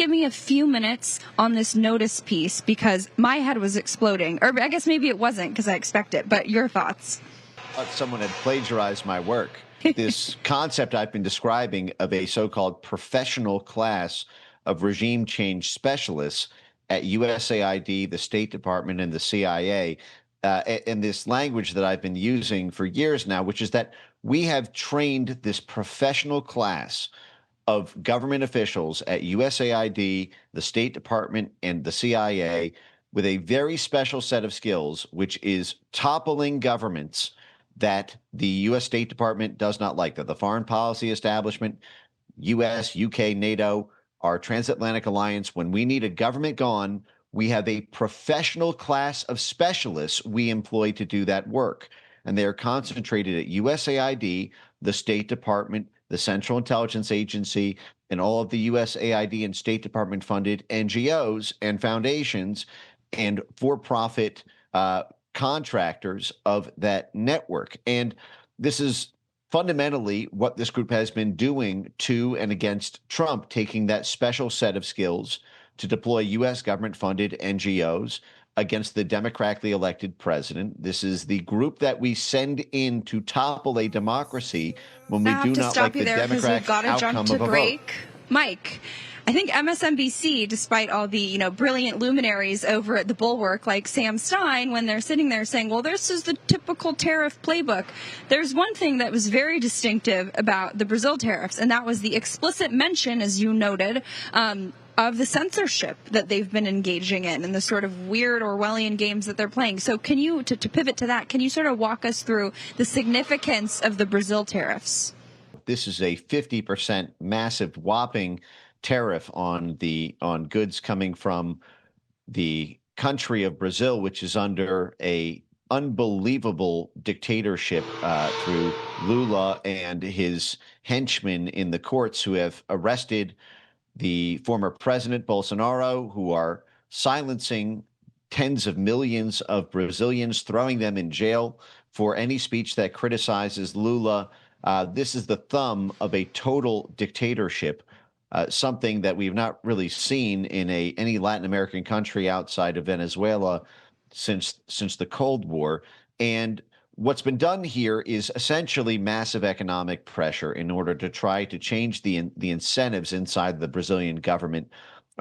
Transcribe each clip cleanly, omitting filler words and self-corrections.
give me a few minutes on this notice piece, because my head was exploding. Or I guess maybe it wasn't, because I expect it. But your thoughts? Someone had plagiarized my work. This concept I've been describing of a so-called professional class of regime change specialists at USAID, the State Department, and the CIA, and this language that I've been using for years now, which is that we have trained this professional class of government officials at USAID, the State Department, and the CIA with a very special set of skills, which is toppling governments that the U.S. State Department does not like, that the foreign policy establishment, U.S., U.K., NATO, our transatlantic alliance, when we need a government gone, we have a professional class of specialists we employ to do that work. And they are concentrated at USAID, the State Department, the Central Intelligence Agency, and all of the USAID and State Department funded NGOs and foundations and for-profit contractors of that network. And this is fundamentally what this group has been doing to and against Trump, taking that special set of skills to deploy U.S. government-funded NGOs against the democratically elected president. This is the group that we send in to topple a democracy when we do not like the democratic outcome of a vote. Mike, I think MSNBC, despite all the, brilliant luminaries over at the Bulwark like Sam Stein, when they're sitting there saying, well, this is the typical tariff playbook, there's one thing that was very distinctive about the Brazil tariffs, and that was the explicit mention, as you noted, of the censorship that they've been engaging in and the sort of weird Orwellian games that they're playing. So can you, to pivot to that, can you sort of walk us through the significance of the Brazil tariffs? This is a 50% massive whopping tariff on goods coming from the country of Brazil, which is under a unbelievable dictatorship through Lula and his henchmen in the courts, who have arrested the former president Bolsonaro, who are silencing tens of millions of Brazilians, throwing them in jail for any speech that criticizes Lula. This is the thumb of a total dictatorship, something that we've not really seen in any Latin American country outside of Venezuela since the Cold War. And what's been done here is essentially massive economic pressure in order to try to change the incentives inside the Brazilian government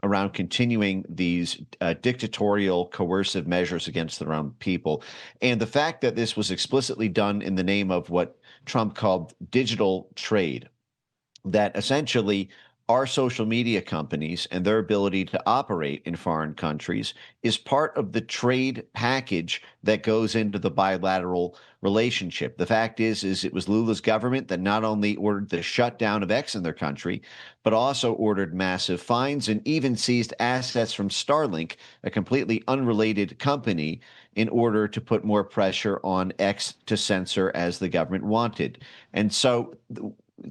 around continuing these dictatorial, coercive measures against their own people. And the fact that this was explicitly done in the name of what Trump called digital trade, that essentially our social media companies and their ability to operate in foreign countries is part of the trade package that goes into the bilateral relationship. The fact is it was Lula's government that not only ordered the shutdown of X in their country, but also ordered massive fines and even seized assets from Starlink, a completely unrelated company, in order to put more pressure on X to censor as the government wanted. And so,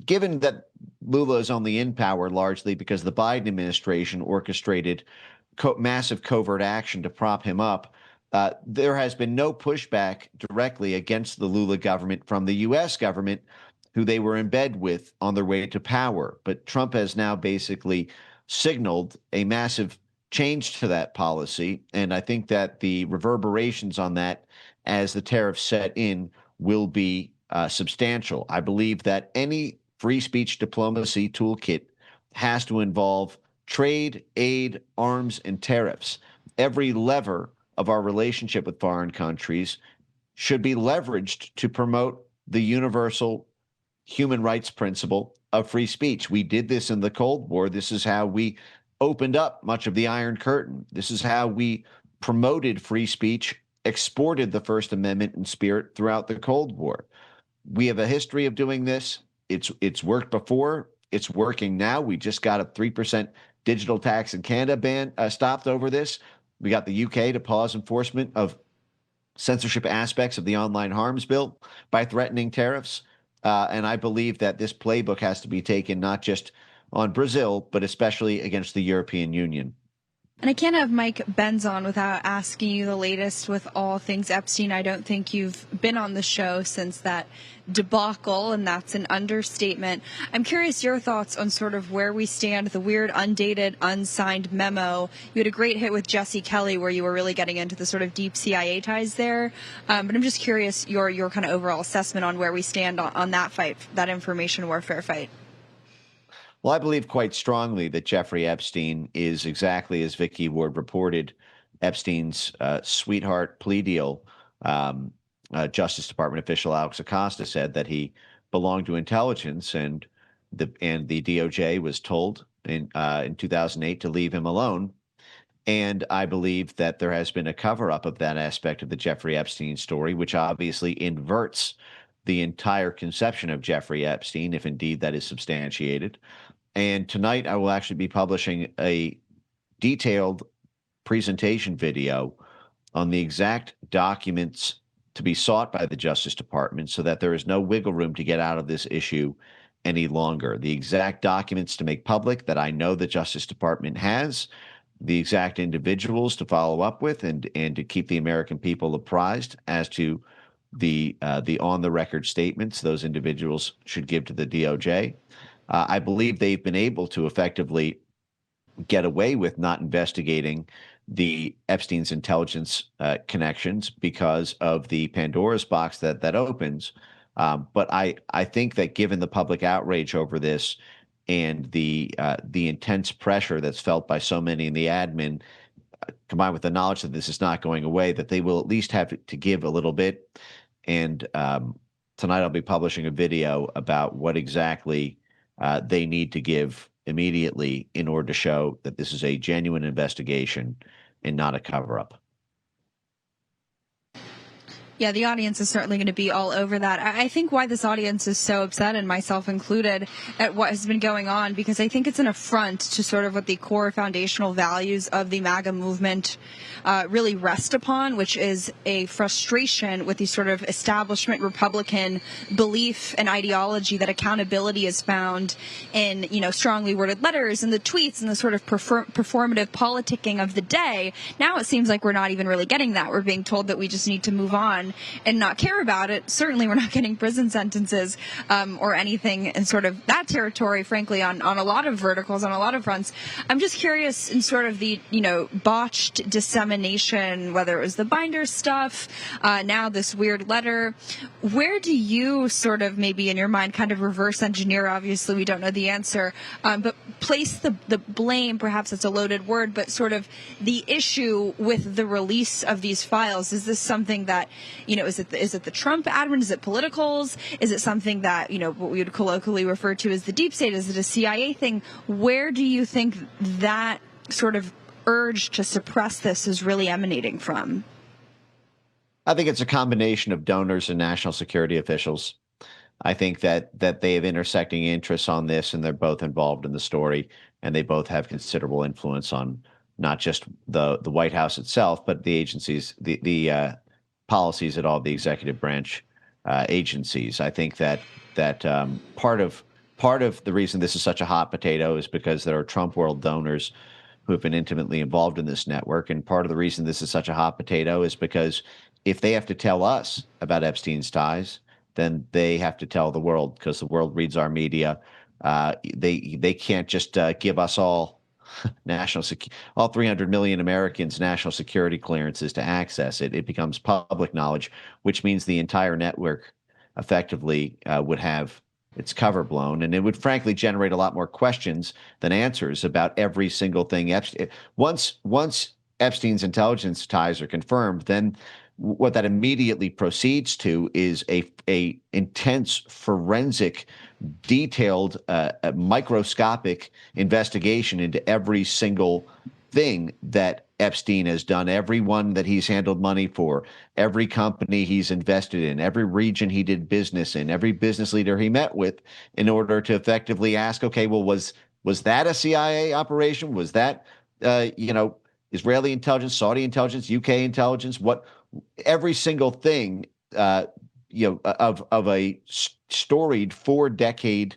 given that Lula is only in power largely because the Biden administration orchestrated massive covert action to prop him up, there has been no pushback directly against the Lula government from the U.S. government, who they were in bed with on their way to power. But Trump has now basically signaled a massive change to that policy, and I think that the reverberations on that as the tariffs set in will be substantial. I believe that any free speech diplomacy toolkit has to involve trade, aid, arms, and tariffs. Every lever of our relationship with foreign countries should be leveraged to promote the universal human rights principle of free speech. We did this in the Cold War. This is how we opened up much of the Iron Curtain. This is how we promoted free speech, exported the First Amendment in spirit throughout the Cold War. We have a history of doing this. It's worked before. It's working now. We just got a 3% digital tax in Canada stopped over this. We got the UK to pause enforcement of censorship aspects of the online harms bill by threatening tariffs. And I believe that this playbook has to be taken not just on Brazil, but especially against the European Union. And I can't have Mike Benz on without asking you the latest with all things Epstein. I don't think you've been on the show since that debacle, and that's an understatement. I'm curious your thoughts on sort of where we stand, the weird, undated, unsigned memo. You had a great hit with Jesse Kelly where you were really getting into the sort of deep CIA ties there. But I'm just curious your kind of overall assessment on where we stand on that fight, that information warfare fight. Well, I believe quite strongly that Jeffrey Epstein is exactly as Vicky Ward reported, Epstein's sweetheart plea deal. Justice Department official Alex Acosta said that he belonged to intelligence, and the DOJ was told in 2008 to leave him alone. And I believe that there has been a cover-up of that aspect of the Jeffrey Epstein story, which obviously inverts the entire conception of Jeffrey Epstein, if indeed that is substantiated. And tonight I will actually be publishing a detailed presentation video on the exact documents to be sought by the Justice Department so that there is no wiggle room to get out of this issue any longer. The exact documents to make public that I know the Justice Department has, the exact individuals to follow up with, and to keep the American people apprised as to the on-the-record statements those individuals should give to the DOJ. I believe they've been able to effectively get away with not investigating the Epstein's intelligence connections because of the Pandora's box that opens. But I think that given the public outrage over this and the intense pressure that's felt by so many in the admin, combined with the knowledge that this is not going away, that they will at least have to give a little bit. And tonight I'll be publishing a video about what exactly they need to give immediately in order to show that this is a genuine investigation and not a cover-up. Yeah, the audience is certainly going to be all over that. I think why this audience is so upset, and myself included, at what has been going on, because I think it's an affront to sort of what the core foundational values of the MAGA movement really rest upon, which is a frustration with the sort of establishment Republican belief and ideology that accountability is found in, strongly worded letters and the tweets and the sort of performative politicking of the day. Now it seems like we're not even really getting that. We're being told that we just need to move on and not care about it. Certainly we're not getting prison sentences or anything in sort of that territory, frankly, on a lot of verticals, on a lot of fronts. I'm just curious in sort of the, botched dissemination, whether it was the binder stuff, now this weird letter. Where do you sort of maybe in your mind kind of reverse engineer? Obviously, we don't know the answer, but place the blame, perhaps it's a loaded word, but sort of the issue with the release of these files. Is this something that, is it the Trump admin? Is it politicals? Is it something that, what we would colloquially refer to as the deep state? Is it a CIA thing? Where do you think that sort of urge to suppress this is really emanating from? I think it's a combination of donors and national security officials. I think that they have intersecting interests on this, and they're both involved in the story, and they both have considerable influence on not just the White House itself, but the agencies, the policies at all the executive branch agencies. I think that part of the reason this is such a hot potato is because there are Trump world donors who have been intimately involved in this network, and part of the reason this is such a hot potato is because if they have to tell us about Epstein's ties, then they have to tell the world, because the world reads our media. They can't just give us all all 300 million Americans national security clearances to access it. It becomes public knowledge, which means the entire network effectively would have its cover blown, and it would frankly generate a lot more questions than answers about every single thing. Once Epstein's intelligence ties are confirmed, then what that immediately proceeds to is a intense, forensic, detailed, microscopic investigation into every single thing that Epstein has done, everyone that he's handled money for, every company he's invested in, every region he did business in, every business leader he met with, in order to effectively ask, okay, well, was that a CIA operation? Was that, Israeli intelligence, Saudi intelligence, UK intelligence? Every single thing, of a storied 4-decade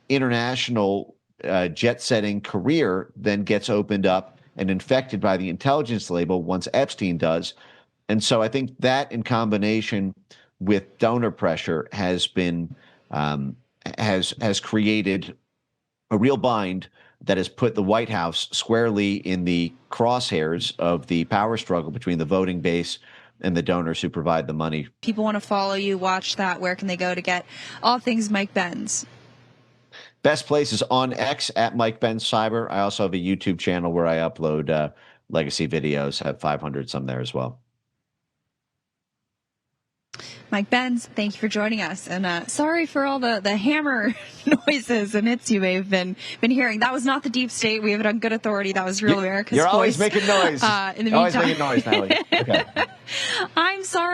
international jet-setting career then gets opened up and infected by the intelligence label once Epstein does. And so I think that in combination with donor pressure has been has created a real bind that has put the White House squarely in the crosshairs of the power struggle between the voting base and the donors who provide the money. People want to follow you, watch that. Where can they go to get all things Mike Benz? Best place is on X at Mike Benz Cyber. I also have a YouTube channel where I upload legacy videos. I have 500 some there as well. Mike Benz, thank you for joining us. And sorry for all the hammer noises and hits you may have been hearing. That was not the deep state. We have it on good authority. That was real America's You're voice. always making noise. In the Always meantime. making noise, Natalie. Okay. I'm sorry.